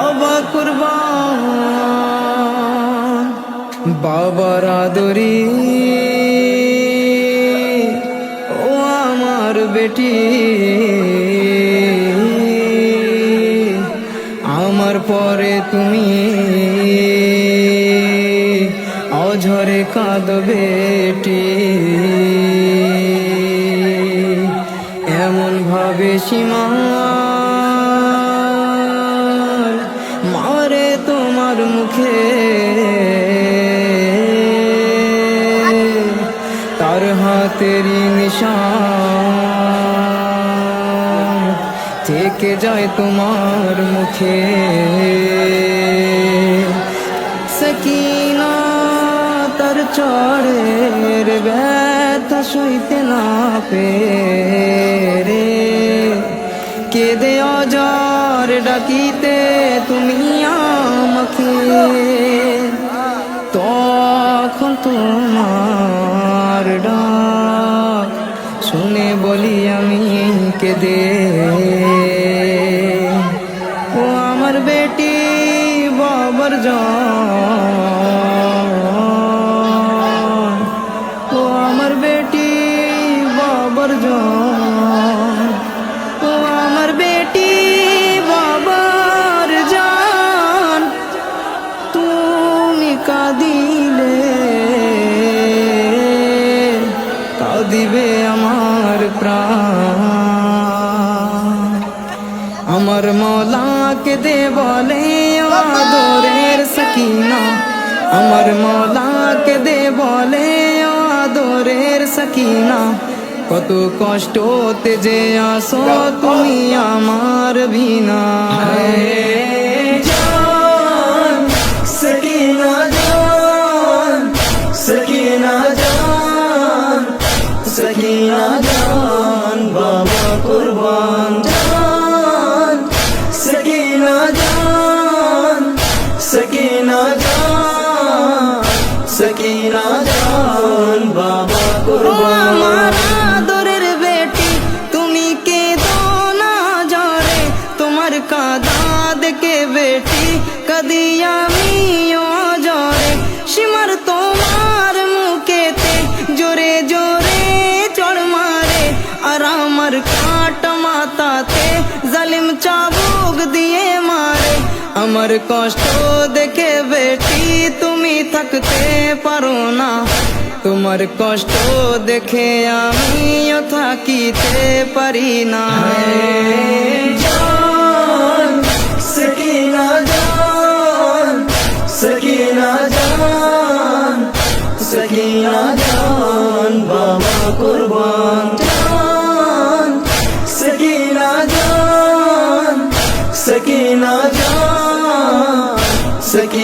বাবা কুরবান বাবার আদরি ও আমার বেটি আমার পরে তুমি অঝরে কাঁদো বেটি এমন ভাবে সীমা মারে তোমার মুখে তার হাতেরই নিশান থেকে যায় তোমার মুখে সকিনা তার চড়ের ব্যথা সইতে না পেরে কেঁদে অঝর ডাকিতে তুমি আমাকে তখন তোমার ডাক শুনে বলি আমি কেঁদে ও আমার বেটি বাবার জান ও আমার বেটি বাবার জান ও আমার বেটি বাবার জান তুমি কাঁদিলে কাঁদিবে আমার প্রাণ আমার মৌলাকে দে বলে আদরের সকিনা আমার মৌলাকে দে বলে আদরের সকিনা কত কষ্টতে যে আসো তুমি আমার বিনা জান সকিনা জান সকিনা জান সকিনা জান বাবা কুরবান জান সকিনা জান সকিনা জান সকিনা জান বাবা কুরবান আদরের বেটি তুমি কেঁদো না জরে তোমার কাঁদা দেখে বেটি কাঁদি আমিও জরে সীমার তোমার মুখেতে জোরে জোরে চড় মারে আর আমার কাটা মাথাতে জালিম চাবুক দিয়ে মারে আমার কষ্ট দেখে বেটি তুমি থাকতে পারো না তোমার কষ্ট দেখে আমিও থাকিতে পারি না জান সকিনা জান সকিনা জান সকিনা জান বাবা কুরবান জান সকিনা জান সকিনা জান সকিনা